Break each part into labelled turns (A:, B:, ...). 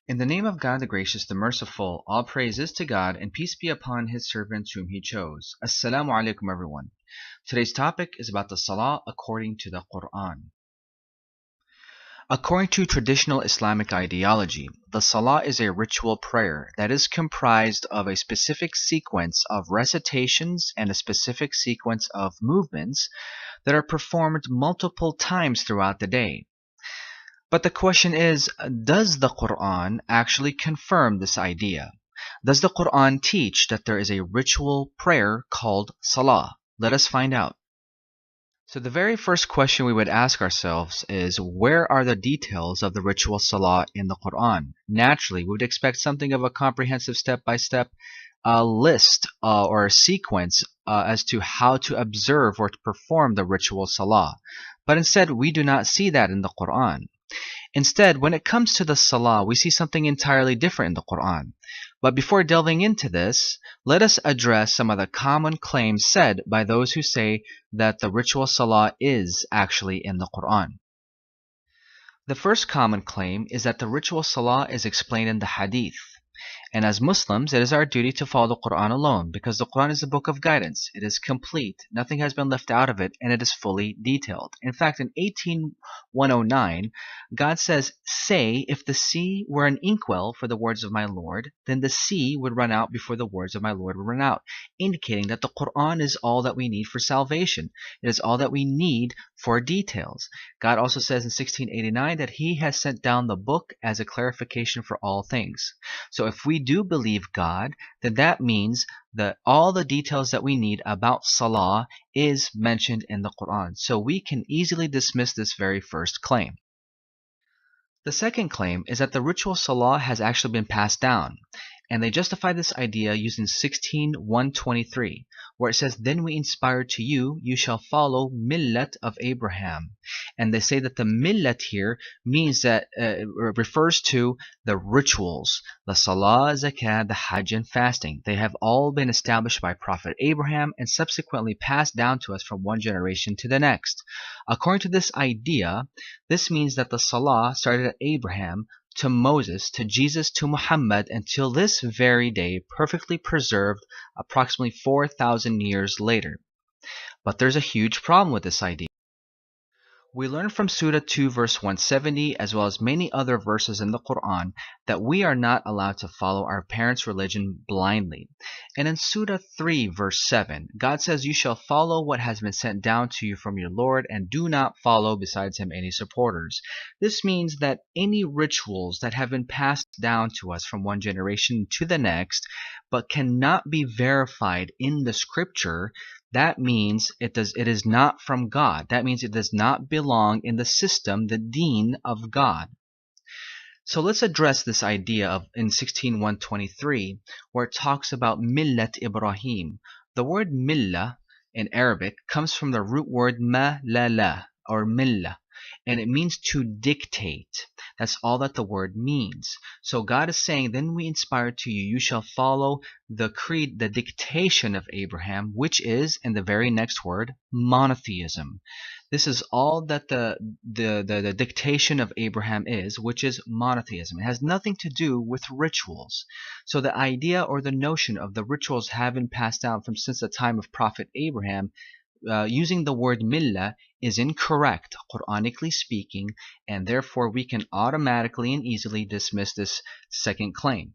A: In the name of God the Gracious, the Merciful, all praise is to God and peace be upon His servants whom He chose. Assalamu alaikum everyone. Today's topic is about the Salah according to the Quran. According to traditional Islamic ideology, the Salah is a ritual prayer that is comprised of a specific sequence of recitations and a specific sequence of movements that are performed multiple times throughout the day. But the question is, does the Quran actually confirm this idea? Does the Quran teach that there is a ritual prayer called Salah? Let us find out. So the very first question we would ask ourselves is, where are the details of the ritual Salah in the Quran? Naturally, we would expect something of a comprehensive step-by-step list or a sequence as to how to observe or to perform the ritual Salah. But instead, we do not see that in the Quran. Instead, when it comes to the Salah, we see something entirely different in the Quran. But before delving into this, let us address some of the common claims said by those who say that the ritual Salah is actually in the Quran. The first common claim is that the ritual Salah is explained in the Hadith. And as Muslims, it is our duty to follow the Quran alone, because the Quran is a book of guidance. It is complete. Nothing has been left out of it, and it is fully detailed. In fact, in 18:109, God says, "Say, if the sea were an inkwell for the words of my Lord, then the sea would run out before the words of my Lord would run out," indicating that the Quran is all that we need for salvation. It is all that we need for details. God also says in 1689 that He has sent down the book as a clarification for all things. So if we do believe God, then that means that all the details that we need about Salah is mentioned in the Quran. So we can easily dismiss this very first claim. The second claim is that the ritual Salah has actually been passed down. And they justify this idea using 16:123, where it says, "Then we inspired to you, you shall follow millat of Abraham." And they say that the millat here means that refers to the rituals, the Salah, Zakat, the Hajj, and fasting. They have all been established by Prophet Abraham and subsequently passed down to us from one generation to the next. According to this idea, this means that the Salah started at Abraham, to Moses, to Jesus, to Muhammad, until this very day, perfectly preserved approximately 4,000 years later. But there's a huge problem with this idea. We learn from Surah 2 verse 170 as well as many other verses in the Quran that we are not allowed to follow our parents' religion blindly. And in Surah 3 verse 7, God says, "You shall follow what has been sent down to you from your Lord and do not follow besides him any supporters." This means that any rituals that have been passed down to us from one generation to the next but cannot be verified in the scripture, that means it is not from God. That means it does not belong in the system, the deen of God. So let's address this idea of in 16:123, where it talks about millat Ibrahim. The word millah in Arabic comes from the root word malala or millah, and it means to dictate. That's all that the word means. So God is saying, "Then we inspired to you, you shall follow the creed, the dictation of Abraham," which is, in the very next word, monotheism. This is all that the dictation of Abraham is, which is monotheism. It has nothing to do with rituals. So the idea or the notion of the rituals having passed down from since the time of Prophet Abraham, using the word millah, is incorrect, Quranically speaking, and therefore we can automatically and easily dismiss this second claim.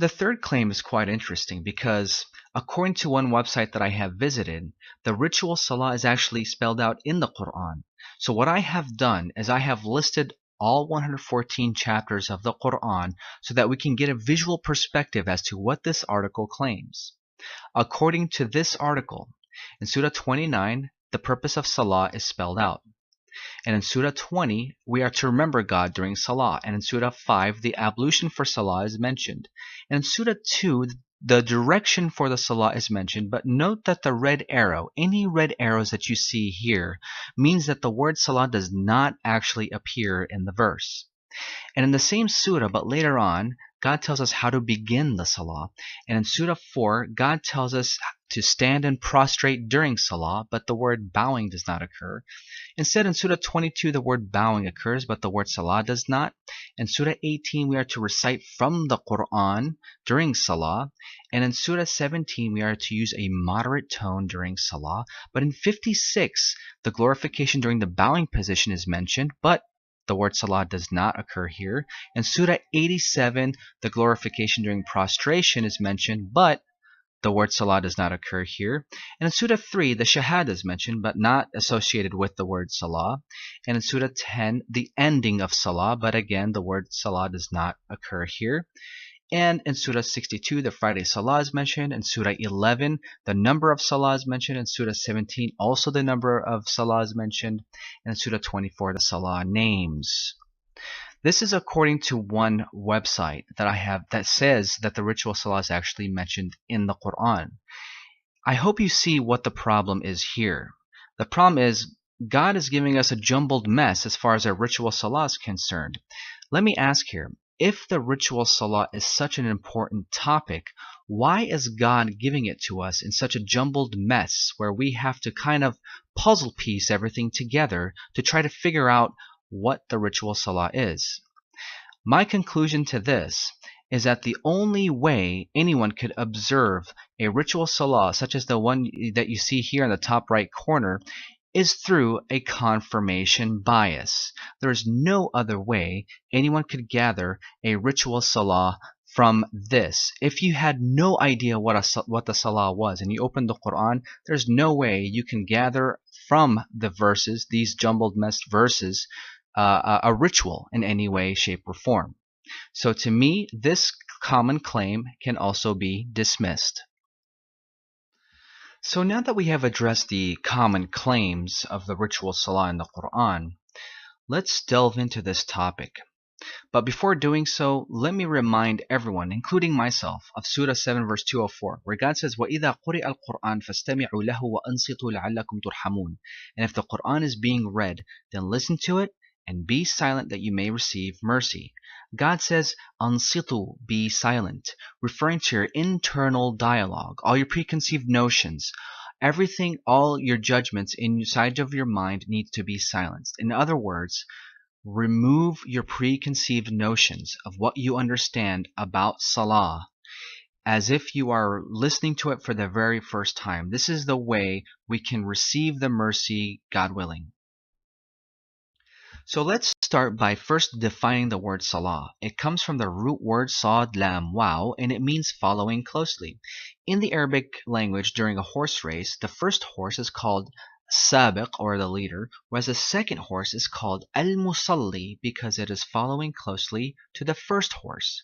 A: The third claim is quite interesting because, according to one website that I have visited, the ritual Salah is actually spelled out in the Quran. So what I have done is I have listed all 114 chapters of the Quran so that we can get a visual perspective as to what this article claims. According to this article, in Surah 29, the purpose of Salah is spelled out. And in Surah 20, we are to remember God during Salah. And in Surah 5, the ablution for Salah is mentioned. And in Surah 2, the direction for the Salah is mentioned. But note that the red arrow, any red arrows that you see here, means that the word Salah does not actually appear in the verse. And in the same surah, but later on, God tells us how to begin the Salah. And in Surah 4, God tells us to stand and prostrate during Salah, but the word bowing does not occur. Instead, in Surah 22, the word bowing occurs, but the word Salah does not. In Surah 18, we are to recite from the Quran during Salah. And in Surah 17, we are to use a moderate tone during Salah. But in 56, the glorification during the bowing position is mentioned, but the word Salah does not occur here. In Surah 87, the glorification during prostration is mentioned, but the word Salah does not occur here. And in Surah 3, the Shahada is mentioned, but not associated with the word Salah. And in Surah 10, the ending of Salah, but again, the word Salah does not occur here. And in Surah 62, the Friday Salah is mentioned. In Surah 11, the number of Salah is mentioned. In Surah 17, also the number of Salah is mentioned. And in Surah 24, the Salah names. This is according to one website that I have that says that the ritual Salah is actually mentioned in the Quran. I hope you see what the problem is here. The problem is God is giving us a jumbled mess as far as our ritual Salah is concerned. Let me ask here, if the ritual Salah is such an important topic, why is God giving it to us in such a jumbled mess where we have to kind of puzzle piece everything together to try to figure out what the ritual Salah is? My conclusion to this is that the only way anyone could observe a ritual Salah, such as the one that you see here in the top right corner, is through a confirmation bias. There is no other way anyone could gather a ritual Salah from this. If you had no idea what the Salah was and you opened the Quran, there's no way you can gather from the verses, these jumbled messed verses, a ritual in any way, shape, or form. So to me, this common claim can also be dismissed. So now that we have addressed the common claims of the ritual Salah in the Quran, let's delve into this topic. But before doing so, let me remind everyone, including myself, of Surah 7 verse 204, where God says, وَإِذَا قُرِئَ الْقُرْآنُ فَاسْتَمِعُوا لَهُ وَأَنصِتُوا لَعَلَّكُمْ تُرْحَمُونَ. And if the Quran is being read, then listen to it and be silent that you may receive mercy. God says, ansitu, be silent, referring to your internal dialogue, all your preconceived notions, everything, all your judgments inside of your mind need to be silenced. In other words, remove your preconceived notions of what you understand about Salah as if you are listening to it for the very first time. This is the way we can receive the mercy, God willing. So let's start by first defining the word Salah. It comes from the root word Sad Lam Waw, and it means following closely. In the Arabic language, during a horse race, the first horse is called Sabiq, or the leader, whereas the second horse is called Al-Musalli because it is following closely to the first horse.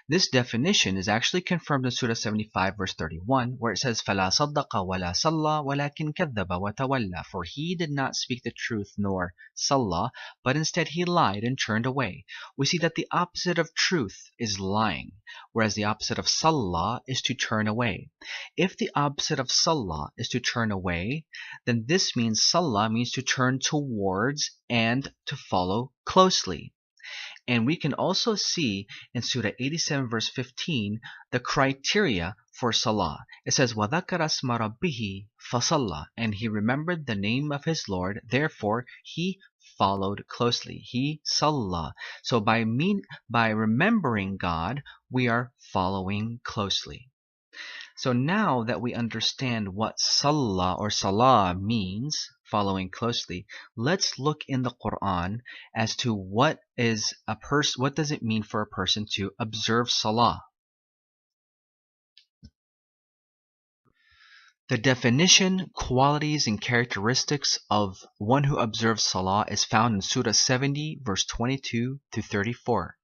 A: This definition is actually confirmed in Surah 75 verse 31, where it says, فَلَا صَدَّقَ وَلَا صَلَّى وَلَكِنْ كَذَّبَ وَتَوَلَّى. For he did not speak the truth nor salla, but instead he lied and turned away. We see that the opposite of truth is lying, whereas the opposite of salla is to turn away. If the opposite of salla is to turn away, then this means salla means to turn towards and to follow closely. And we can also see in Surah 87 verse 15 the criteria for Salah. It says, وَذَكَرَ اسْمَ رَبِّهِ فَصَلَّى. And he remembered the name of his Lord, therefore he followed closely. He Salah. So by remembering God, we are following closely. So now that we understand what Salah or Salah means, following closely, let's look in the Quran as to what does it mean for a person to observe Salah. The definition, qualities, and characteristics of one who observes Salah is found in Surah 70 verse 22 to 34.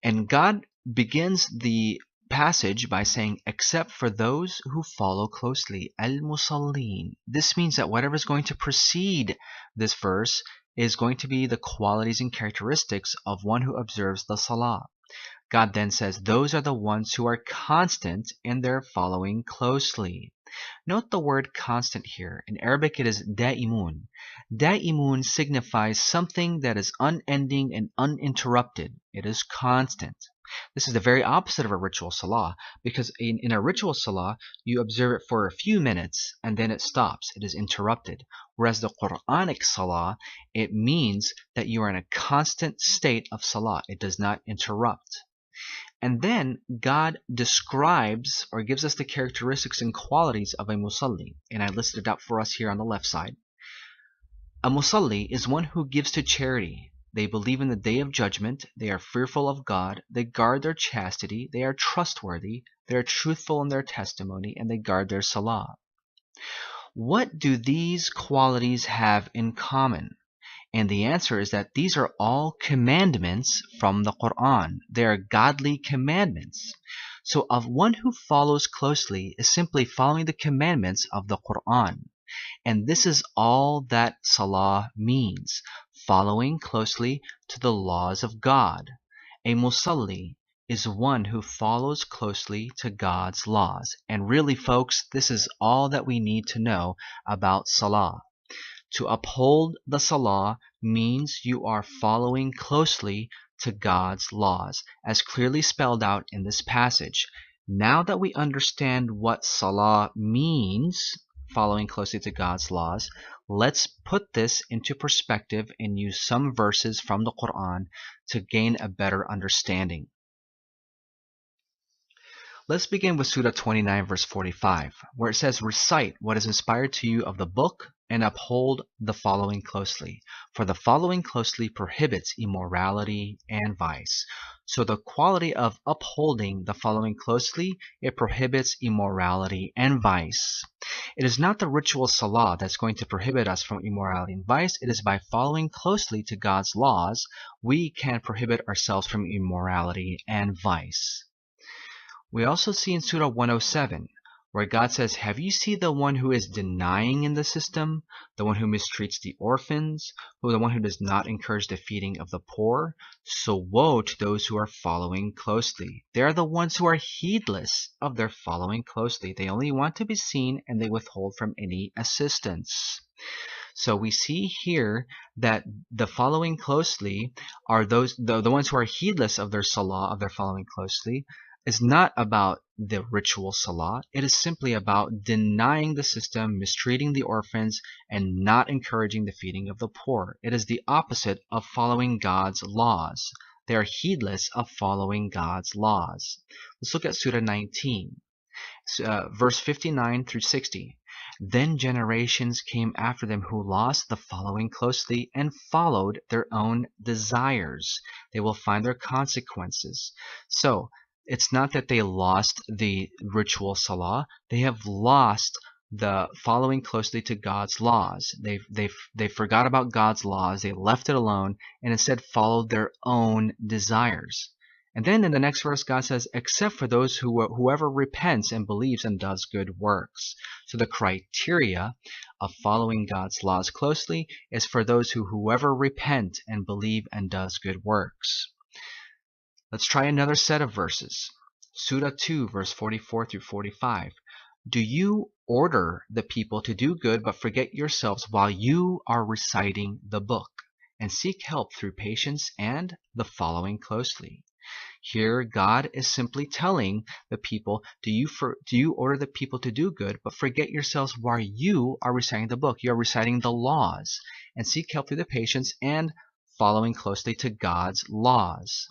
A: And God begins the passage by saying, except for those who follow closely, al-musallin. This means that whatever is going to precede this verse is going to be the qualities and characteristics of one who observes the Salah. God then says, those are the ones who are constant in their following closely. Note the word constant here. In Arabic it is da'imun. Da'imun signifies something that is unending and uninterrupted. It is constant. This is the very opposite of a ritual salah, because in a ritual salah, you observe it for a few minutes and then it stops. It is interrupted. Whereas the Quranic salah, it means that you are in a constant state of salah. It does not interrupt. And then God describes or gives us the characteristics and qualities of a musalli. And I listed it out for us here on the left side. A musalli is one who gives to charity. They believe in the day of judgment. They are fearful of God. They guard their chastity. They are trustworthy. They are truthful in their testimony. And they guard their salah. What do these qualities have in common? And the answer is that these are all commandments from the Quran. They are godly commandments. So of one who follows closely is simply following the commandments of the Quran. And this is all that salah means, following closely to the laws of God. A musalli is one who follows closely to God's laws. And really, folks, this is all that we need to know about salah. To uphold the salah means you are following closely to God's laws, as clearly spelled out in this passage. Now that we understand what salah means, following closely to God's laws, let's put this into perspective and use some verses from the Quran to gain a better understanding. Let's begin with Surah 29, verse 45, where it says, "Recite what is inspired to you of the book and uphold the following closely. For the following closely prohibits immorality and vice." So the quality of upholding the following closely, it prohibits immorality and vice. It is not the ritual salah that's going to prohibit us from immorality and vice. It is by following closely to God's laws, we can prohibit ourselves from immorality and vice. We also see in Surah 107, where God says, "Have you seen the one who is denying in the system, the one who mistreats the orphans, the one who does not encourage the feeding of the poor? So woe to those who are following closely. They are the ones who are heedless of their following closely. They only want to be seen and they withhold from any assistance." So we see here that the following closely are those the ones who are heedless of their salah, of their following closely, is not about the ritual salah. It is simply about denying the system, mistreating the orphans, and not encouraging the feeding of the poor. It is the opposite of following God's laws. They are heedless of following God's laws. Let's look at Surah 19, verse 59 through 60. "Then generations came after them who lost the following closely and followed their own desires. They will find their consequences." So, it's not that they lost the ritual salah. They have lost the following closely to God's laws. They forgot about God's laws. They left it alone and instead followed their own desires. And then in the next verse, God says, "Except for those whoever repents and believes and does good works." So the criteria of following God's laws closely is for those whoever repent and believe and does good works. Let's try another set of verses. Surah 2, verse 44 through 45. "Do you order the people to do good but forget yourselves while you are reciting the book, and seek help through patience and the following closely?" Here, God is simply telling the people, do you order the people to do good but forget yourselves while you are reciting the book? You are reciting the laws, and seek help through the patience and following closely to God's laws.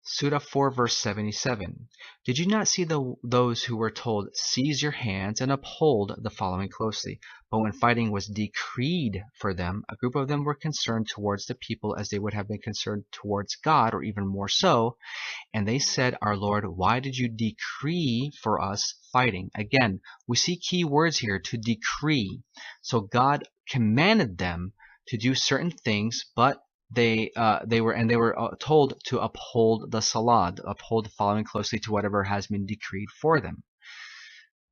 A: Surah 4, verse 77. "Did you not see those who were told, 'Seize your hands and uphold the following closely'? But when fighting was decreed for them, a group of them were concerned towards the people as they would have been concerned towards God, or even more so. And they said, 'Our Lord, why did you decree for us fighting?'" Again, we see key words here, to decree. So God commanded them to do certain things, but they were told to uphold the salah, uphold following closely to whatever has been decreed for them.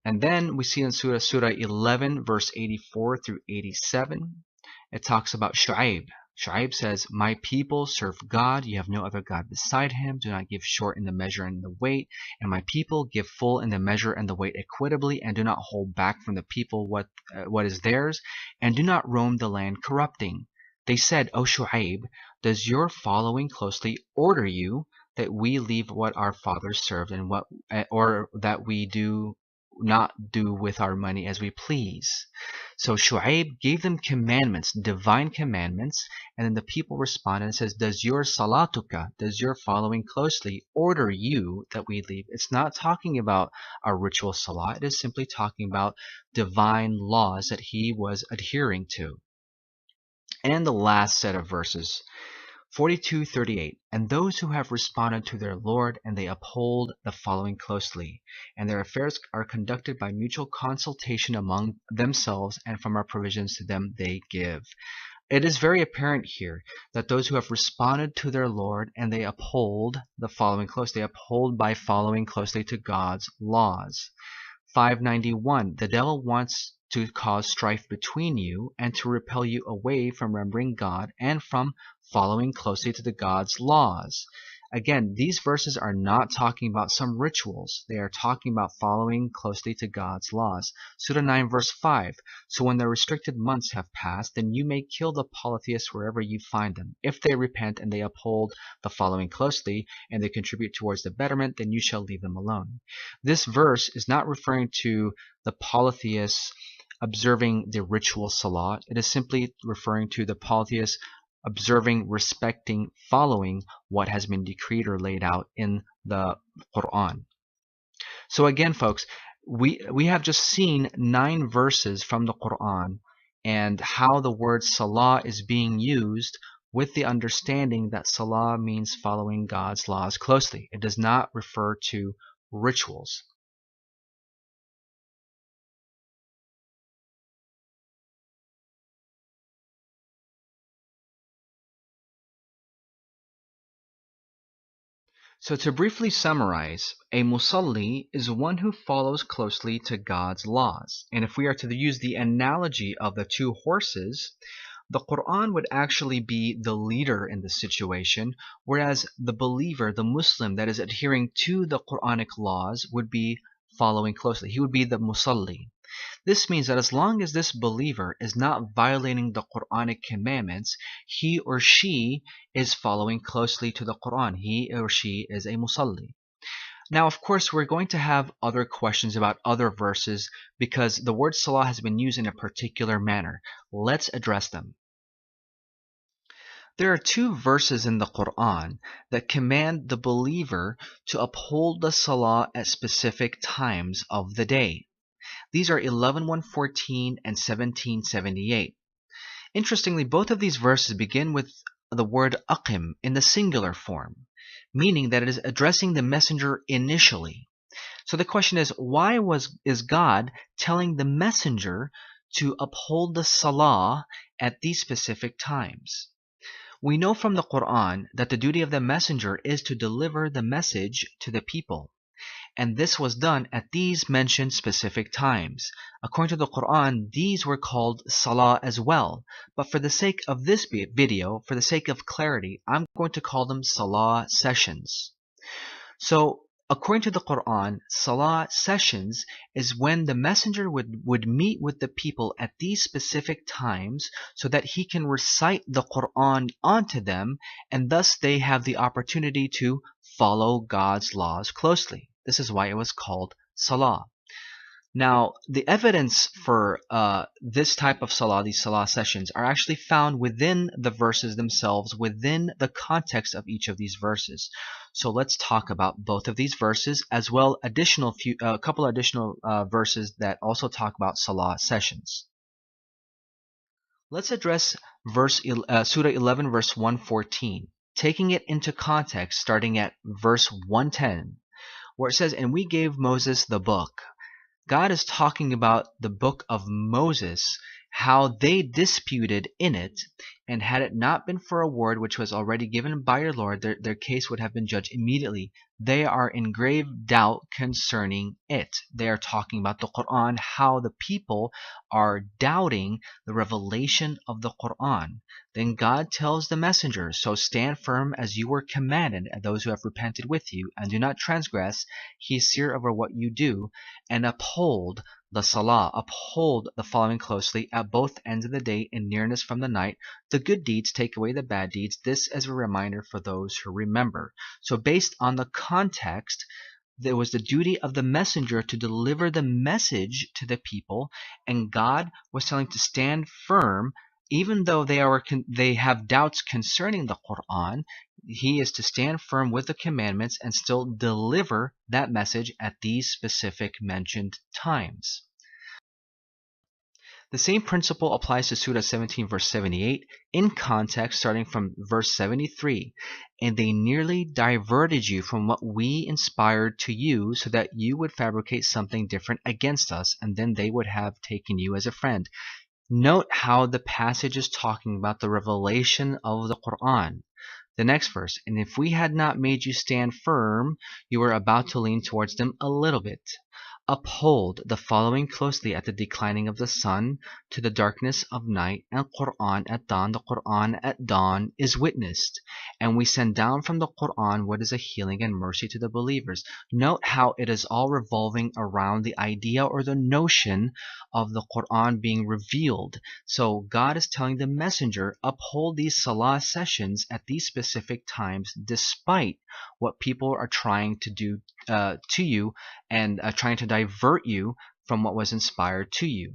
A: And then we see in Surah 11, verse 84 through 87, it talks about Shu'aib. Shu'aib says, "My people serve God. You have no other God beside him. Do not give short in the measure and the weight. And my people give full in the measure and the weight equitably, and do not hold back from the people what is theirs, and do not roam the land corrupting." They said, "O Shu'aib, does your following closely order you that we leave what our fathers served and or that we do not do with our money as we please?" So Shu'aib gave them commandments, divine commandments, and then the people responded and says, "Does your salatuka, does your following closely order you that we leave?" It's not talking about a ritual salah. It is simply talking about divine laws that he was adhering to. And the last set of verses, 42:38, "And those who have responded to their Lord and they uphold the following closely, and their affairs are conducted by mutual consultation among themselves, and from our provisions to them they give." It is very apparent here that those who have responded to their Lord and they uphold the following closely, they uphold by following closely to God's laws. 591, "The devil wants to cause strife between you and to repel you away from remembering God and from following closely to the God's laws." Again, these verses are not talking about some rituals. They are talking about following closely to God's laws. Surah 9 verse 5, "So when the restricted months have passed, then you may kill the polytheists wherever you find them. If they repent and they uphold the following closely, and they contribute towards the betterment, then you shall leave them alone." This verse is not referring to the polytheists observing the ritual salat. It is simply referring to the polytheists observing, respecting, following what has been decreed or laid out in the Quran. So again, folks, we have just seen 9 verses from the Quran and how the word salah is being used with the understanding that salah means following God's laws closely. It does not refer to rituals. So to briefly summarize, a musalli is one who follows closely to God's laws. And if we are to use the analogy of the 2 horses, the Quran would actually be the leader in this situation, whereas the believer, the Muslim that is adhering to the Quranic laws would be following closely. He would be the musalli. This means that as long as this believer is not violating the Quranic commandments, he or she is following closely to the Quran. He or she is a musalli. Now, of course, we're going to have other questions about other verses because the word salah has been used in a particular manner. Let's address them. There are 2 verses in the Quran that command the believer to uphold the salah at specific times of the day. These are 11:114 and 17:78. Interestingly, both of these verses begin with the word aqim in the singular form, meaning that it is addressing the messenger initially. So the question is, why is God telling the messenger to uphold the salah at these specific times? We know from the Quran that the duty of the messenger is to deliver the message to the people. And this was done at these mentioned specific times. According to the Quran, these were called salah as well. But for the sake of this video, for the sake of clarity, I'm going to call them salah sessions. So, according to the Quran, salah sessions is when the messenger would meet with the people at these specific times so that he can recite the Quran onto them, and thus they have the opportunity to follow God's laws closely. This is why it was called salah. Now, the evidence for this type of salah, these salah sessions, are actually found within the verses themselves, within the context of each of these verses. So let's talk about both of these verses, as well a couple additional verses that also talk about salah sessions. Let's address Surah 11, verse 114, taking it into context, starting at verse 110. Where it says, "And we gave Moses the book." God is talking about the book of Moses, how they disputed in it, and had it not been for a word which was already given by your Lord, their case would have been judged immediately. They are in grave doubt concerning it. They are talking about the Quran, how the people are doubting the revelation of the Quran. Then God tells the messenger, so stand firm as you were commanded, and those who have repented with you, and do not transgress. He is seer over what you do, and uphold the Salah, uphold the following closely at both ends of the day in nearness from the night. The good deeds take away the bad deeds. This as a reminder for those who remember. So based on the context, there was the duty of the messenger to deliver the message to the people, and God was telling to stand firm even though they have doubts concerning the Quran. He is to stand firm with the commandments and still deliver that message at these specific mentioned times. The same principle applies to Surah 17 verse 78 in context starting from verse 73. And they nearly diverted you from what we inspired to you so that you would fabricate something different against us, and then they would have taken you as a friend. Note how the passage is talking about the revelation of the Quran. The next verse, and if we had not made you stand firm, you were about to lean towards them a little bit. Uphold the following closely at the declining of the sun to the darkness of night, and Quran at dawn. The Quran at dawn is witnessed, and we send down from the Quran what is a healing and mercy to the believers. Note how it is all revolving around the idea or the notion of the Quran being revealed. So God is telling the messenger, uphold these Salah sessions at these specific times despite what people are trying to do to you and trying to divert you from what was inspired to you.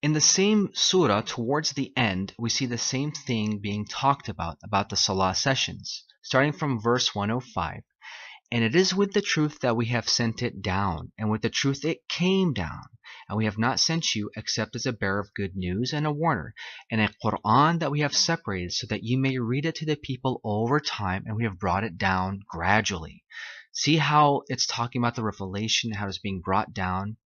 A: In the same surah, towards the end, we see the same thing being talked about the Salah sessions, starting from verse 105. And it is with the truth that we have sent it down, and with the truth it came down. And we have not sent you except as a bearer of good news and a warner, and a Quran that we have separated so that you may read it to the people over time, and we have brought it down gradually. See how it's talking about the revelation, how it's being brought down.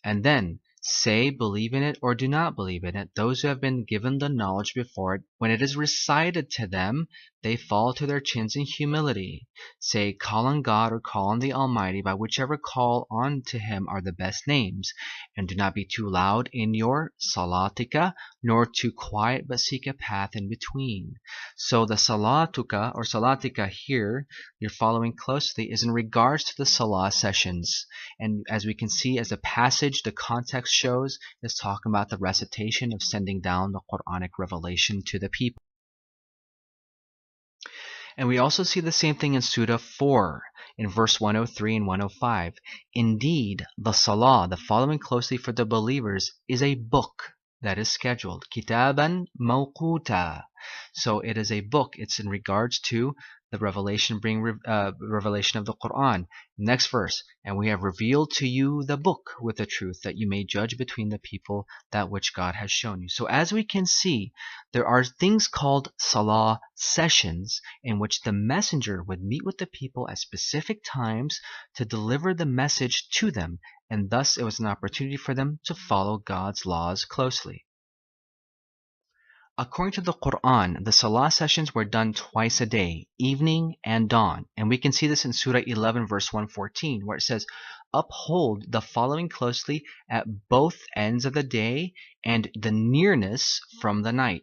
A: And then, say, believe in it or do not believe in it. Those who have been given the knowledge before it, when it is recited to them, they fall to their chins in humility. Say, call on God or call on the Almighty, by whichever call on to Him are the best names. And do not be too loud in your salatika, nor too quiet, but seek a path in between. So the salatuka or salatika here, you're following closely, is in regards to the salah sessions. And as we can see, as the passage, the context shows, is talking about the recitation of sending down the Quranic revelation to the people. And we also see the same thing in Surah 4, in verse 103 and 105. Indeed, the Salah, the following closely for the believers, is a book that is scheduled. Kitaban mawquta. So it is a book. It's in regards to the revelation revelation of the Quran. Next verse, and we have revealed to you the book with the truth, that you may judge between the people that which God has shown you. So as we can see, there are things called Salah sessions in which the messenger would meet with the people at specific times to deliver the message to them, and thus it was an opportunity for them to follow God's laws closely. According to the Quran, the Salah sessions were done twice a day, evening and dawn. And we can see this in Surah 11 verse 114, where it says, uphold the following closely at both ends of the day and the nearness from the night.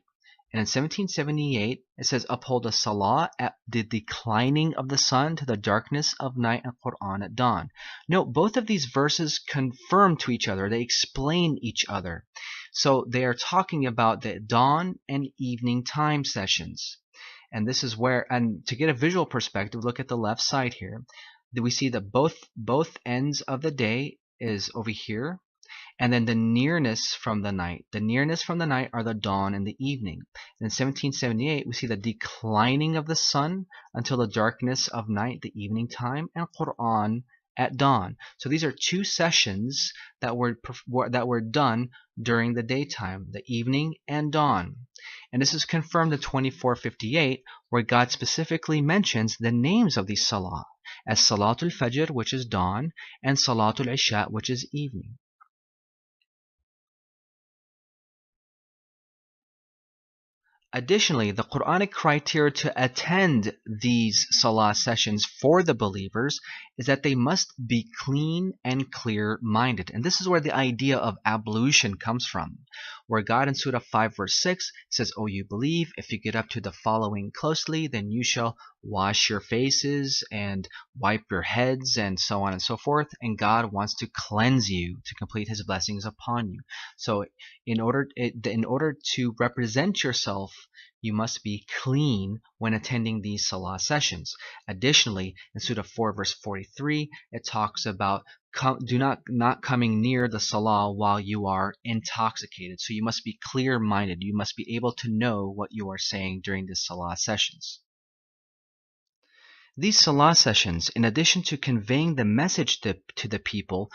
A: And in 1778, it says, uphold the Salah at the declining of the sun to the darkness of night, and Quran at dawn. Note, both of these verses confirm to each other. They explain each other. So they are talking about the dawn and evening time sessions. And this is where, and to get a visual perspective, look at the left side here. We see that both ends of the day is over here. And then the nearness from the night. The nearness from the night are the dawn and the evening. And in 1778, we see the declining of the sun until the darkness of night, the evening time, and Quran at dawn. So these are two sessions that were done during the daytime, the evening and dawn. And this is confirmed in 2458, where God specifically mentions the names of these salah as Salatul Fajr, which is dawn, and Salatul Isha, which is evening. Additionally, the Quranic criteria to attend these salah sessions for the believers is that they must be clean and clear-minded. And this is where the idea of ablution comes from, where God in Surah 5 verse 6 says, "O you believe, if you get up to the following closely, then you shall wash your faces and wipe your heads," and so on and so forth. And God wants to cleanse you to complete his blessings upon you. So in order to represent yourself, you must be clean when attending these salah sessions. Additionally, in Surah 4 verse 43, it talks about not coming near the salah while you are intoxicated. So you must be clear-minded. You must be able to know what you are saying during the salah sessions. These salah sessions, in addition to conveying the message to the people,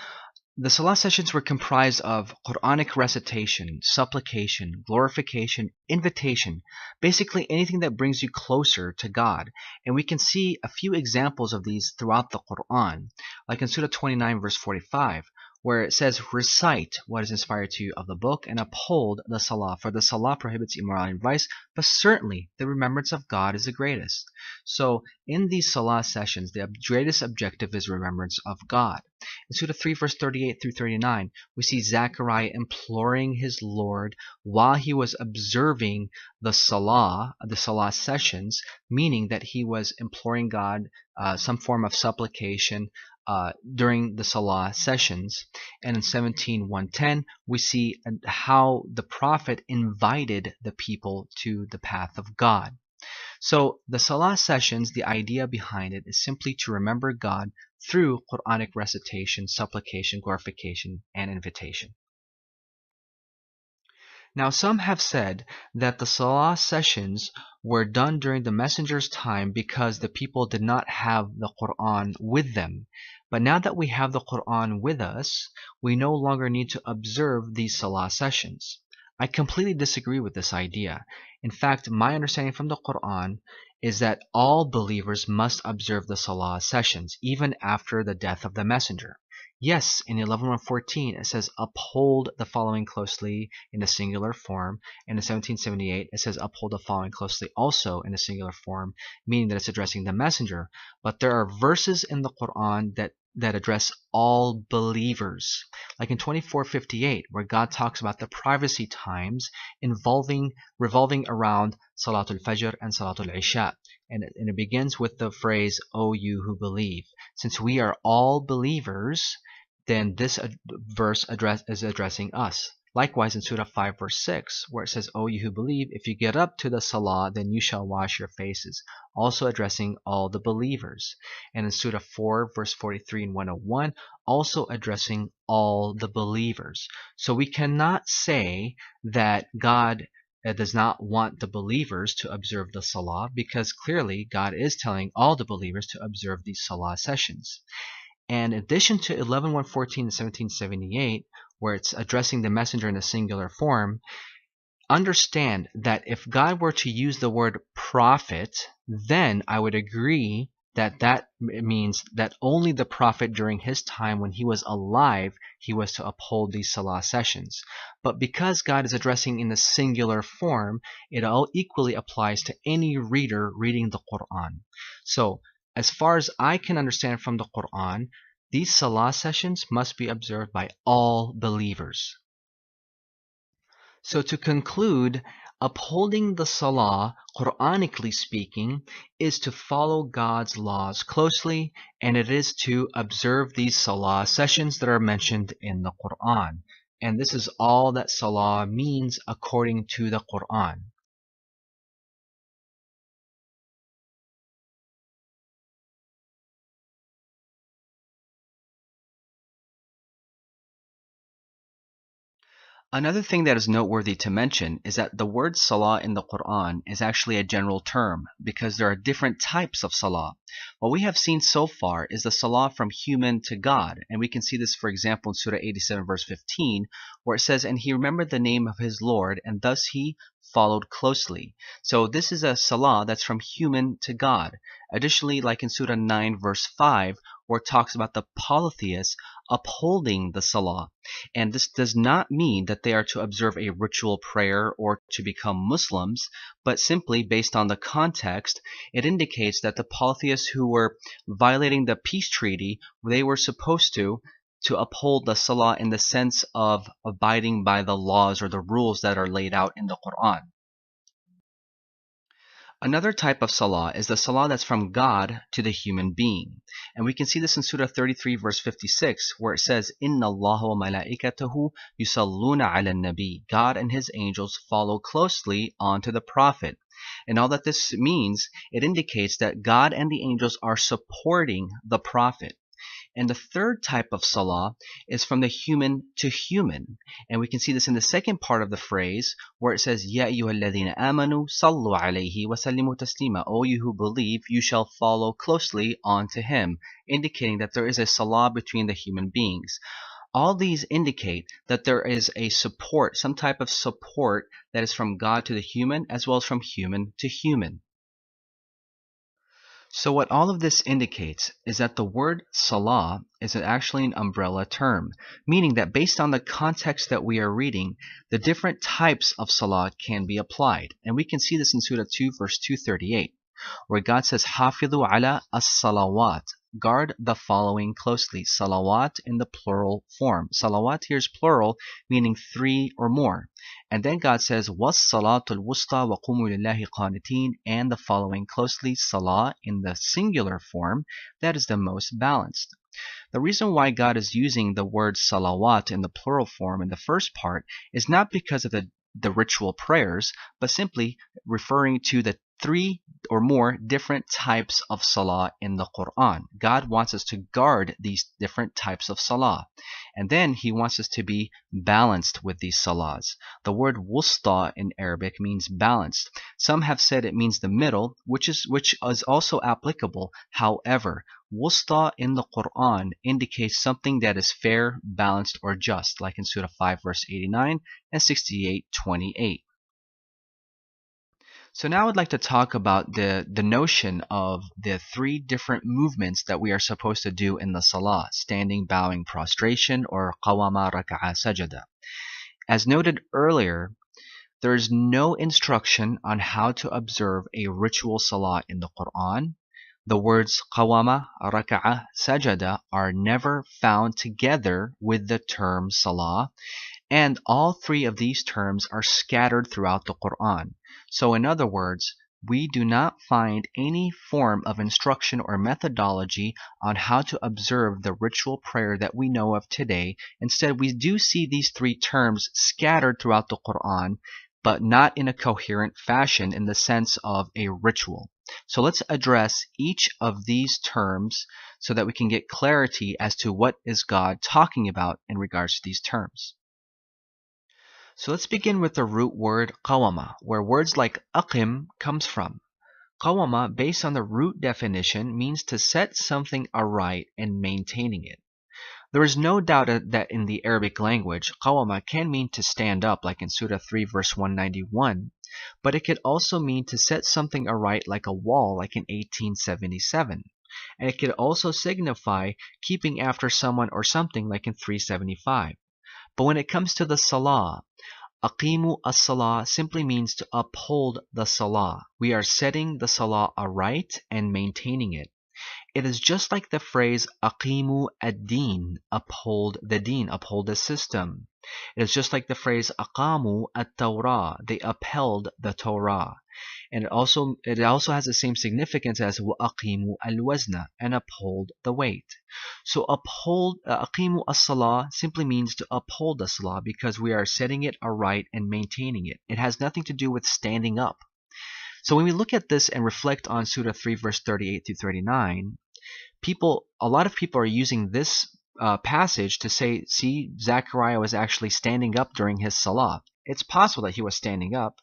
A: the salah sessions were comprised of Quranic recitation, supplication, glorification, invitation, basically anything that brings you closer to God. And we can see a few examples of these throughout the Quran, like in Surah 29 verse 45, where it says, "Recite what is inspired to you of the book and uphold the salah, for the salah prohibits immorality and vice, but certainly the remembrance of God is the greatest." So in these salah sessions, the greatest objective is remembrance of God. In Surah 3 verse 38 through 39, we see Zechariah imploring his Lord while he was observing the salah sessions, meaning that he was imploring God some form of supplication during the salah sessions. And in 17:110, we see how the prophet invited the people to the path of God. So the salah sessions, the idea behind it is simply to remember God through Quranic recitation, supplication, glorification, and invitation. Now, some have said that the salah sessions were done during the messenger's time because the people did not have the Quran with them. But now that we have the Quran with us, we no longer need to observe these salah sessions. I completely disagree with this idea. In fact, my understanding from the Quran is that all believers must observe the salah sessions, even after the death of the messenger. Yes, in 11:114 it says uphold the following closely in a singular form, and in 1778 it says uphold the following closely also in a singular form, meaning that it's addressing the messenger. But there are verses in the Quran that address all believers, like in 24:58, where God talks about the privacy times revolving around Salatul Fajr and Salatul Isha. And it begins with the phrase, "O you who believe." Since we are all believers, then this verse is addressing us. Likewise in Surah 5 verse 6, where it says, "O you who believe, if you get up to the salah, then you shall wash your faces," also addressing all the believers. And in Surah 4 verse 43 and 101, also addressing all the believers. So we cannot say that God does not want the believers to observe the salah, because clearly God is telling all the believers to observe these salah sessions. And in addition to 11:114 and 1778, where it's addressing the messenger in a singular form, understand that if God were to use the word prophet, then I would agree that means that only the prophet during his time when he was alive, he was to uphold these salah sessions. But because God is addressing in the singular form, it all equally applies to any reader reading the Quran. So as far as I can understand from the Quran, these salah sessions must be observed by all believers. So to conclude, upholding the salah, Quranically speaking, is to follow God's laws closely, and it is to observe these salah sessions that are mentioned in the Quran. And this is all that salah means according to the Quran. Another thing that is noteworthy to mention is that the word salah in the Quran is actually a general term because there are different types of salah. What we have seen so far is the salah from human to God, and we can see this, for example, in Surah 87 verse 15, where it says, "And he remembered the name of his Lord, and thus he followed closely." So this is a salah that's from human to God. Additionally, like in Surah 9 verse 5, where it talks about the polytheists upholding the Salah. And this does not mean that they are to observe a ritual prayer or to become Muslims, but simply based on the context, it indicates that the polytheists who were violating the peace treaty, they were supposed to uphold the Salah in the sense of abiding by the laws or the rules that are laid out in the Quran. Another type of salah is the salah that's from God to the human being. And we can see this in Surah 33 verse 56 where it says, Inna Allah wa malaikatahu yusalluna ala nabi. God and his angels follow closely onto the Prophet. And all that this means, it indicates that God and the angels are supporting the Prophet. And the third type of salah is from the human to human. And we can see this in the second part of the phrase where it says, Ya ayyuhalladhina amanu sallu alayhi wa sallimu taslima. O you who believe, you shall follow closely onto him, indicating that there is a salah between the human beings. All these indicate that there is a support, some type of support that is from God to the human as well as from human to human. So what all of this indicates is that the word salah is actually an umbrella term, meaning that based on the context that we are reading, the different types of salah can be applied. And we can see this in Surah 2 verse 238, where God says, Hafidhu ala as-salawat. Guard the following closely. Salawat in the plural form. Salawat here is plural, meaning three or more. And then God says, was-salatul wusta wa qumu lillahi qanitin, and the following closely. Salah in the singular form, that is the most balanced. The reason why God is using the word salawat in the plural form in the first part is not because of the ritual prayers, but simply referring to the three or more different types of salah in the Quran. God wants us to guard these different types of salah. And then he wants us to be balanced with these salahs. The word wusta in Arabic means balanced. Some have said it means the middle, which is also applicable. However, wusta in the Quran indicates something that is fair, balanced, or just, like in Surah 5 verse 89 and 68:28. So now I'd like to talk about the notion of the three different movements that we are supposed to do in the salah: standing, bowing, prostration, or qawama, raka'a, sajada. As noted earlier, there is no instruction on how to observe a ritual salah in the Quran. The words qawama, raka'a, sajada are never found together with the term salah, and all three of these terms are scattered throughout the Quran. So in other words, we do not find any form of instruction or methodology on how to observe the ritual prayer that we know of today. Instead, we do see these three terms scattered throughout the Quran, but not in a coherent fashion in the sense of a ritual. So let's address each of these terms so that we can get clarity as to what is God talking about in regards to these terms. So let's begin with the root word qawama, where words like aqim comes from. Qawama, based on the root definition, means to set something aright and maintaining it. There is no doubt that in the Arabic language, qawama can mean to stand up, like in Surah 3 verse 191, but it could also mean to set something aright like a wall, like in 1877. And it could also signify keeping after someone or something, like in 375. But when it comes to the salah, aqimu as-salah simply means to uphold the salah. We are setting the salah aright and maintaining it. It is just like the phrase aqimu ad-din, uphold the deen, uphold the system. It is just like the phrase aqamu at-Tawrah, they upheld the Torah. And it also has the same significance as aqimu al-wazna, and uphold the weight. So aqimu as-salah simply means to uphold the salah because we are setting it aright and maintaining it. It has nothing to do with standing up. So when we look at this and reflect on Surah 3 verse 38 through 39, a lot of people are using this passage to say, see, Zechariah was actually standing up during his salah. It's possible that he was standing up,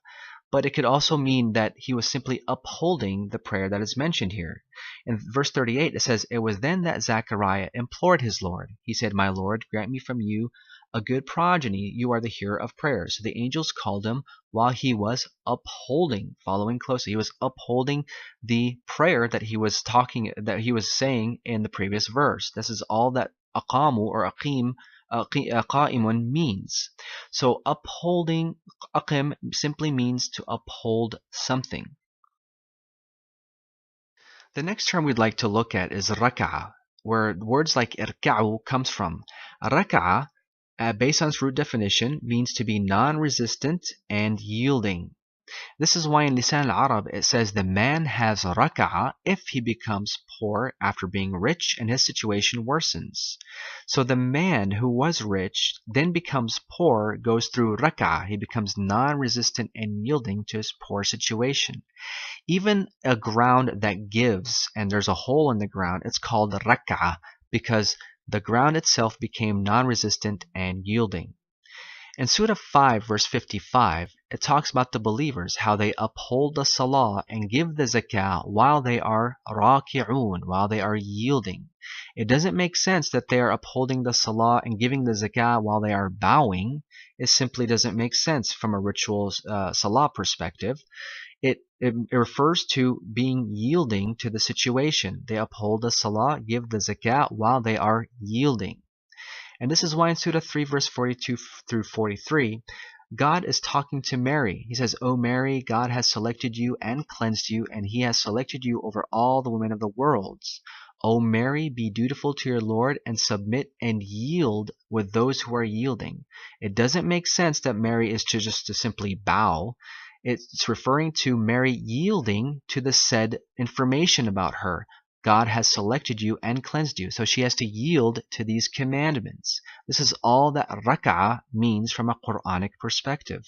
A: but it could also mean that he was simply upholding the prayer that is mentioned here. In verse 38, it says, It was then that Zechariah implored his Lord. He said, My Lord, grant me from you a good progeny, you are the hearer of prayers. So the angels called him while he was upholding, following closely. He was upholding the prayer that he was saying in the previous verse. This is all that aqamu or aqim qa'imun means. So upholding, aqim simply means to uphold something. The next term we'd like to look at is raka'ah, where words like irka'u comes from. Raka'ah, based on its root definition, means to be non-resistant and yielding. This is why in Lisan al-Arab it says the man has raka'ah if he becomes poor after being rich and his situation worsens. So the man who was rich then becomes poor, goes through raka'ah. He becomes non-resistant and yielding to his poor situation. Even a ground that gives and there's a hole in the ground, it's called raka'ah because the ground itself became non-resistant and yielding. In Surah 5 verse 55, it talks about the believers, how they uphold the salah and give the zakah while they are raki'un, while they are yielding. It doesn't make sense that they are upholding the salah and giving the zakah while they are bowing. It simply doesn't make sense from a ritual salah perspective. It refers to being yielding to the situation. They uphold the salah, give the zakah while they are yielding. And this is why in Surah 3 verse 42 through 43, God is talking to Mary. He says, "O Mary, God has selected you and cleansed you, and he has selected you over all the women of the worlds. O Mary, be dutiful to your Lord and submit and yield with those who are yielding." It doesn't make sense that Mary is just to simply bow. It's referring to Mary yielding to the said information about her. God has selected you and cleansed you, so she has to yield to these commandments. This is all that raka'ah means from a Quranic perspective.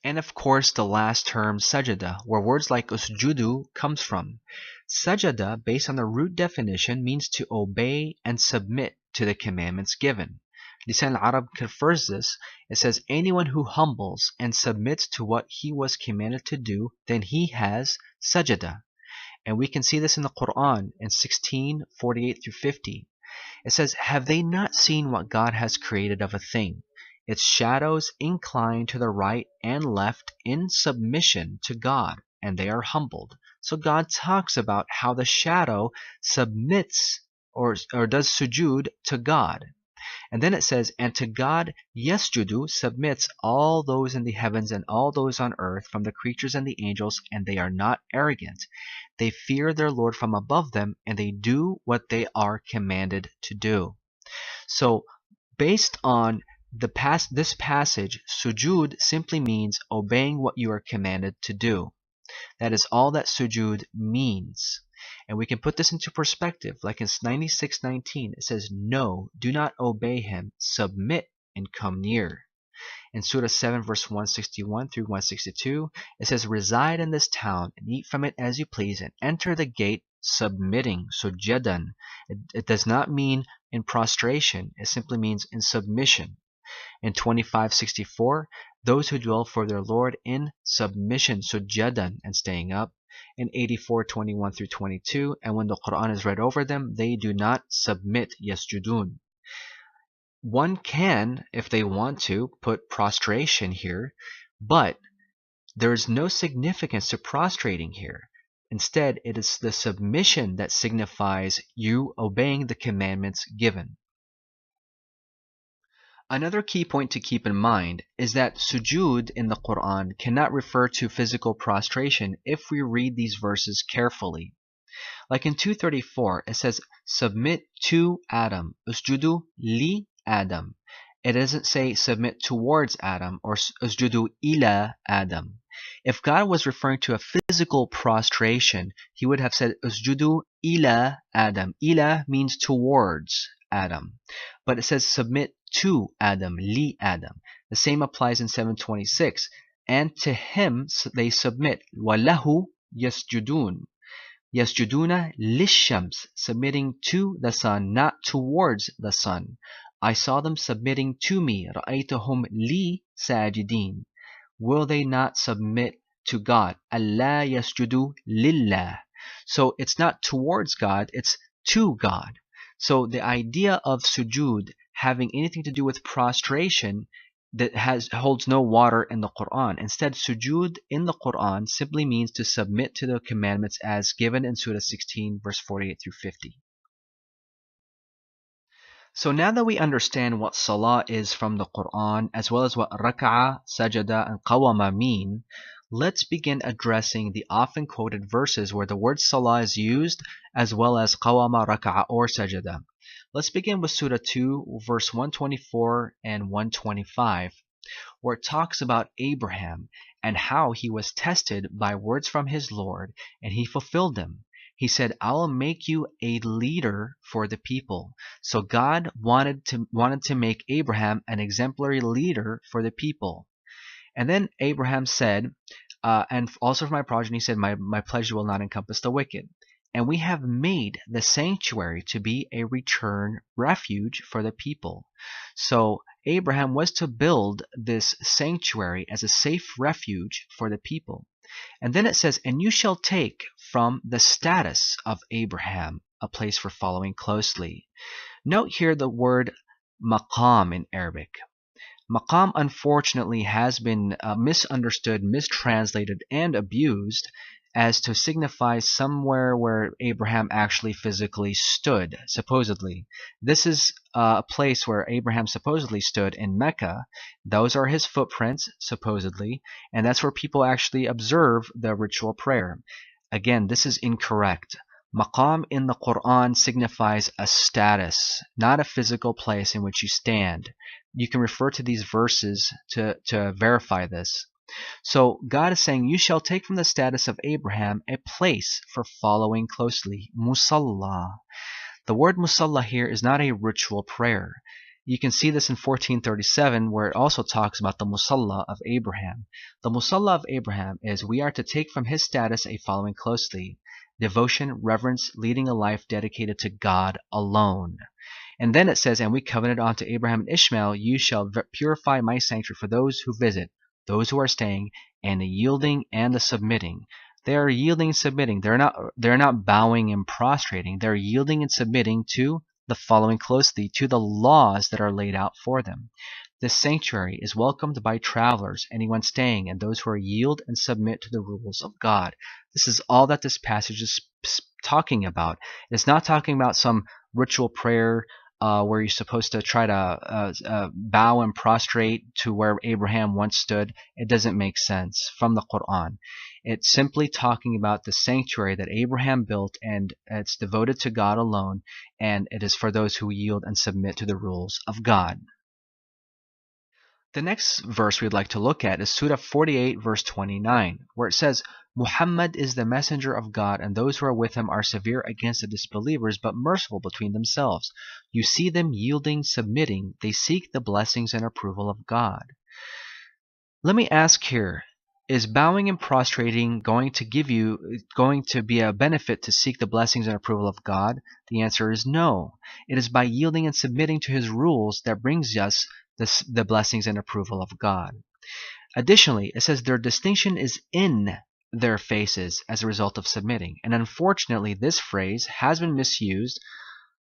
A: And of course the last term, sajada, where words like usjudu comes from. Sajada, based on the root definition, means to obey and submit to the commandments given. Lisan al-Arab confirms this. It says, anyone who humbles and submits to what he was commanded to do, then he has sajada. And we can see this in the Quran in 16:48 through 50. It says, have they not seen what God has created of a thing? Its shadows incline to the right and left in submission to God, and they are humbled. So God talks about how the shadow submits or does sujud to God. And then it says, and to God yasjudu submits all those in the heavens and all those on earth, from the creatures and the angels, and they are not arrogant. They fear their Lord from above them, and they do what they are commanded to do. So based on this passage, sujud simply means obeying what you are commanded to do. That is all that sujud means. And we can put this into perspective, like in 96:19, it says, no, do not obey him, submit and come near. In Surah 7 verse 161 through 162, it says, reside in this town and eat from it as you please and enter the gate submitting, sujadan. It does not mean in prostration, it simply means in submission. In 25:64, those who dwell for their Lord in submission, sujadan, and staying up. In 84:21 through 22, and when the Quran is read over them, they do not submit, yasjudun. One can, if they want to, put prostration here, but there is no significance to prostrating here. Instead, it is the submission that signifies you obeying the commandments given. Another key point to keep in mind is that sujud in the Quran cannot refer to physical prostration if we read these verses carefully. Like in 234, it says, submit to Adam, usjudu li Adam. It doesn't say submit towards Adam or usjudu ila Adam. If God was referring to a physical prostration, he would have said usjudu ila Adam. Ila means towards Adam. But it says submit to Adam, li Adam. The same applies in 7:26. And to him they submit. Walahu yasjudun. Yasjuduna lishams, submitting to the sun, not towards the sun. I saw them submitting to me. Ra'aytuhum li sajidin. Will they not submit to God? Allah yasjudu lillah. So it's not towards God, it's to God. So the idea of sujud having anything to do with prostration that holds no water in the Quran. Instead, sujood in the Quran simply means to submit to the commandments as given in Surah 16, verse 48 through 50. So now that we understand what salah is from the Quran, as well as what rak'ah, sajada, and qawama mean, let's begin addressing the often quoted verses where the word salah is used, as well as qawama, rak'ah, or sajada. Let's begin with Surah 2, verse 124 and 125, where it talks about Abraham and how he was tested by words from his Lord, and he fulfilled them. He said, I will make you a leader for the people. So God wanted to make Abraham an exemplary leader for the people. And then Abraham said, and also for my progeny, he said, my pleasure will not encompass the wicked. And we have made the sanctuary to be a return refuge for the people. So Abraham was to build this sanctuary as a safe refuge for the people. And then it says, and you shall take from the status of Abraham a place for following closely. Note here the word maqam in Arabic. Maqam unfortunately has been misunderstood, mistranslated, and abused as to signify somewhere where Abraham actually physically stood, supposedly. This is a place where Abraham supposedly stood in Mecca. Those are his footprints, supposedly, and that's where people actually observe the ritual prayer. Again, this is incorrect. Maqam in the Quran signifies a status, not a physical place in which you stand. You can refer to these verses to verify this. So God is saying, you shall take from the status of Abraham a place for following closely. Musalla. The word musalla here is not a ritual prayer. You can see this in 1437, where it also talks about the musalla of Abraham. The musalla of Abraham is we are to take from his status a following closely. Devotion, reverence, leading a life dedicated to God alone. And then it says, and we covenanted unto Abraham and Ishmael, you shall purify my sanctuary for those who visit, those who are staying, and the yielding and the submitting. They are yielding and submitting. They're not bowing and prostrating. They're yielding and submitting to the following closely, to the laws that are laid out for them. This sanctuary is welcomed by travelers, anyone staying, and those who yield and submit to the rules of God. This is all that this passage is talking about. It's not talking about some ritual prayer where you're supposed to try to bow and prostrate to where Abraham once stood. It doesn't make sense from the Quran. It's simply talking about the sanctuary that Abraham built, and it's devoted to God alone, and it is for those who yield and submit to the rules of God. The next verse we'd like to look at is Surah 48, verse 29, where it says, Muhammad is the messenger of God, and those who are with him are severe against the disbelievers, but merciful between themselves. You see them yielding, submitting. They seek the blessings and approval of God. Let me ask here, is bowing and prostrating going to be a benefit to seek the blessings and approval of God? The answer is no. It is by yielding and submitting to his rules that brings us the blessings and approval of God. Additionally, it says their distinction is in their faces as a result of submitting. And unfortunately, this phrase has been misused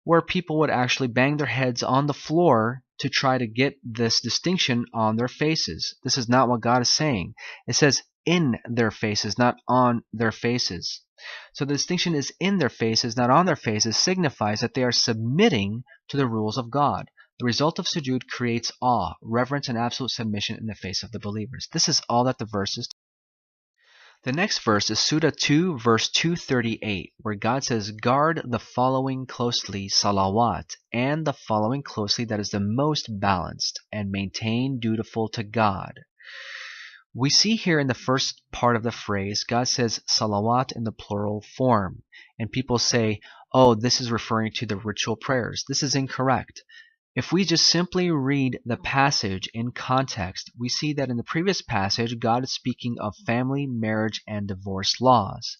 A: where people would actually bang their heads on the floor to try to get this distinction on their faces. This is not what God is saying. It says in their faces, not on their faces. So the distinction is in their faces, not on their faces, signifies that they are submitting to the rules of God. The result of sujood creates awe, reverence, and absolute submission in the face of the believers. This is all that the verse is. The next verse is Surah 2, verse 238, where God says, guard the following closely, salawat, and the following closely that is the most balanced, and maintain dutiful to God. We see here in the first part of the phrase, God says salawat in the plural form, and people say, oh, this is referring to the ritual prayers. This is incorrect. If we just simply read the passage in context, we see that in the previous passage, God is speaking of family, marriage, and divorce laws.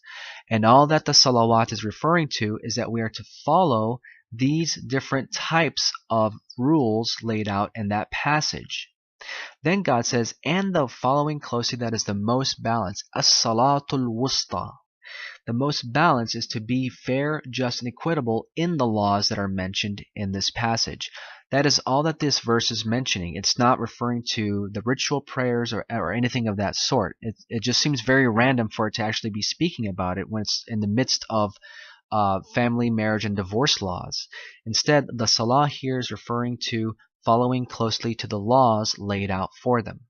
A: And all that the salawat is referring to is that we are to follow these different types of rules laid out in that passage. Then God says, and the following closely that is the most balanced, as-salatul wusta. The most balanced is to be fair, just, and equitable in the laws that are mentioned in this passage. That is all that this verse is mentioning. It's not referring to the ritual prayers or anything of that sort. It just seems very random for it to actually be speaking about it when it's in the midst of family, marriage, and divorce laws. Instead, the Salah here is referring to following closely to the laws laid out for them.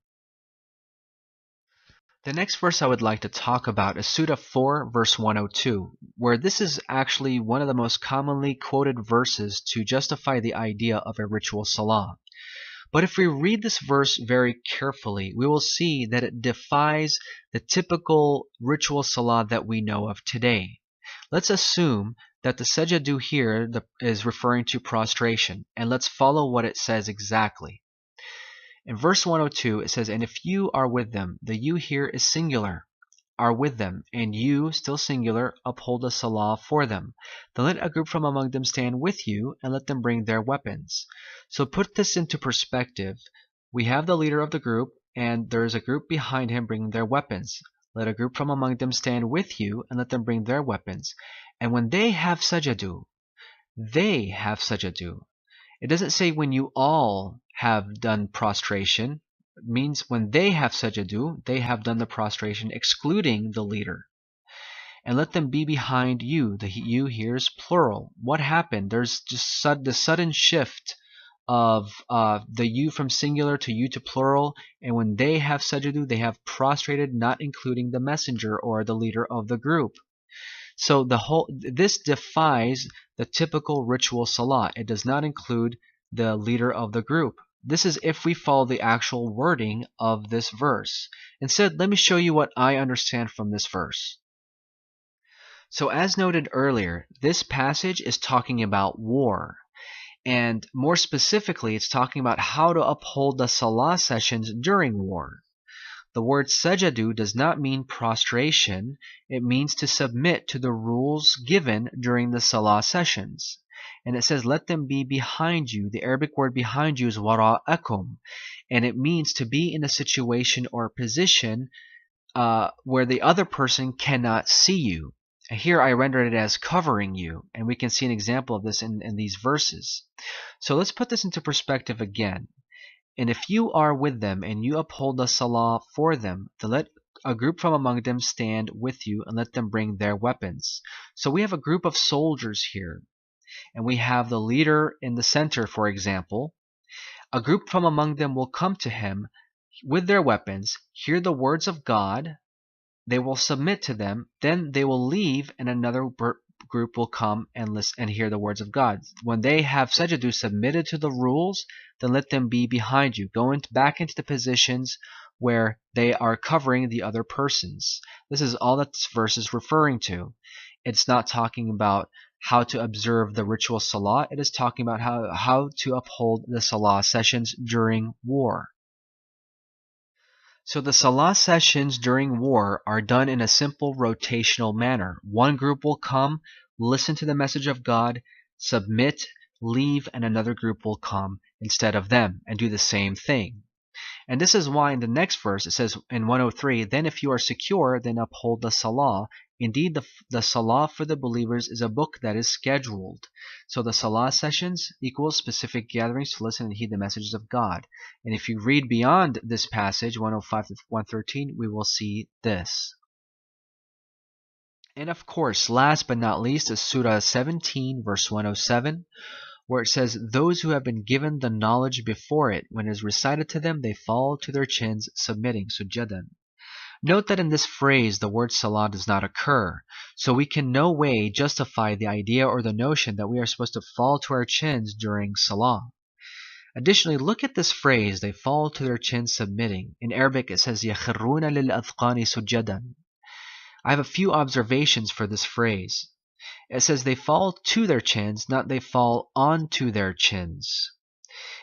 A: The next verse I would like to talk about is Surah 4, verse 102, where this is actually one of the most commonly quoted verses to justify the idea of a ritual salah. But if we read this verse very carefully, we will see that it defies the typical ritual salah that we know of today. Let's assume that the sajadu here is referring to prostration, and let's follow what it says exactly. In verse 102, it says, "And if you are with them," the you here is singular, "are with them, and you, still singular, uphold a salah for them. Then let a group from among them stand with you, and let them bring their weapons." So put this into perspective. We have the leader of the group, and there is a group behind him bringing their weapons. Let a group from among them stand with you, and let them bring their weapons. And when they have sajadu, they have sajadu. It doesn't say when you all have done prostration. It means when they have sajadu, they have done the prostration, excluding the leader. And let them be behind you. The you here is plural. What happened? There's just the sudden shift of the you from singular to you to plural. And when they have sajadu, they have prostrated, not including the messenger or the leader of the group. So this defies the typical ritual salah. It does not include the leader of the group. This is if we follow the actual wording of this verse. Instead, let me show you what I understand from this verse. So as noted earlier, this passage is talking about war. And more specifically, it's talking about how to uphold the salah sessions during war. The word sajadu does not mean prostration. It means to submit to the rules given during the salah sessions. And it says, let them be behind you. The Arabic word behind you is wara'akum. And it means to be in a situation or position where the other person cannot see you. Here I rendered it as covering you. And we can see an example of this in these verses. So let's put this into perspective again. And if you are with them and you uphold the salah for them, then let a group from among them stand with you and let them bring their weapons. So we have a group of soldiers here. And we have the leader in the center, for example. A group from among them will come to him with their weapons, hear the words of God, they will submit to them, then they will leave and another group will come and listen and hear the words of God. When they have sajadu submitted to the rules, then let them be behind you. Go back into the positions where they are covering the other persons. This is all that this verse is referring to. It's not talking about how to observe the ritual salah. It is talking about how to uphold the salah sessions during war. So the salah sessions during war are done in a simple rotational manner. One group will come, listen to the message of God, submit, leave, and another group will come instead of them and do the same thing. And this is why in the next verse it says in 103, "Then if you are secure, then uphold the salah. Indeed, the salah for the believers is a book that is scheduled." So the salah sessions equals specific gatherings to listen and heed the messages of God. And if you read beyond this passage, 105 to 113, we will see this. And of course, last but not least is Surah 17, verse 107. Where it says, "Those who have been given the knowledge before it, when it is recited to them, they fall to their chins, submitting, sujadan." Note that in this phrase, the word salah does not occur, so we can no way justify the idea or the notion that we are supposed to fall to our chins during salah. Additionally, look at this phrase, "they fall to their chins submitting." In Arabic, it says, يَخِرُّونَ لِلْأَذْقَانِ سُجَّدًا. I have a few observations for this phrase. It says they fall to their chins, not they fall onto their chins.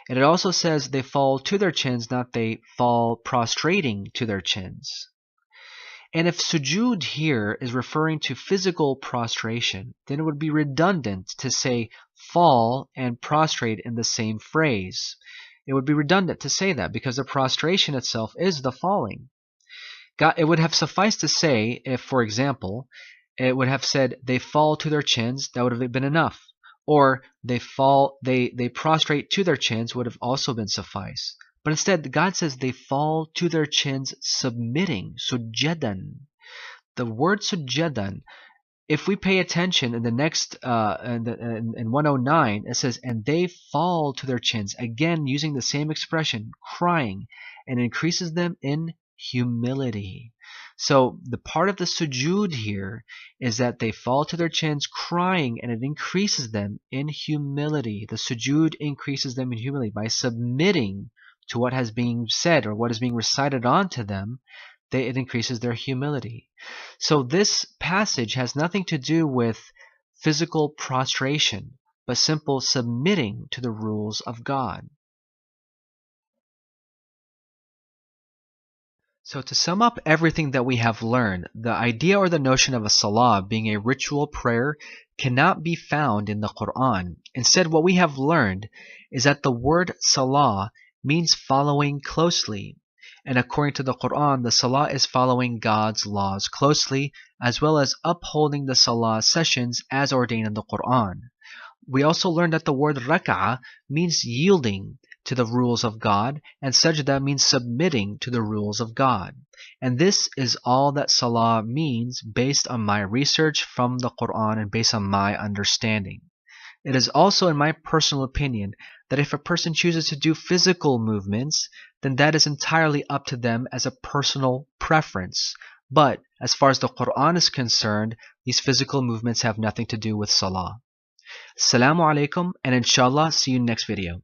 A: And it also says they fall to their chins, not they fall prostrating to their chins. And if sujud here is referring to physical prostration, then it would be redundant to say fall and prostrate in the same phrase. It would be redundant to say that because the prostration itself is the falling. It would have sufficed to say if, for example, it would have said they fall to their chins, that would have been enough. or they prostrate to their chins would have also been suffice. But instead, God says they fall to their chins submitting, sujadan. The word sujadan, if we pay attention in the next in 109, it says, and they fall to their chins, again using the same expression, crying, and increases them in humility. So the part of the sujood here is that they fall to their chins crying, and it increases them in humility. The sujood increases them in humility by submitting to what has been said or what is being recited onto them. It increases their humility. So this passage has nothing to do with physical prostration, but simple submitting to the rules of God. So to sum up everything that we have learned, the idea or the notion of a salah being a ritual prayer cannot be found in the Quran. Instead, what we have learned is that the word salah means following closely. And according to the Quran, the salah is following God's laws closely, as well as upholding the salah sessions as ordained in the Quran. We also learned that the word rak'ah means yielding to the rules of God, and sajda means submitting to the rules of God. And this is all that salah means based on my research from the Quran and based on my understanding. It is also, in my personal opinion, that if a person chooses to do physical movements, then that is entirely up to them as a personal preference. But as far as the Quran is concerned, these physical movements have nothing to do with salah. Assalamu alaikum, and inshallah see you next video.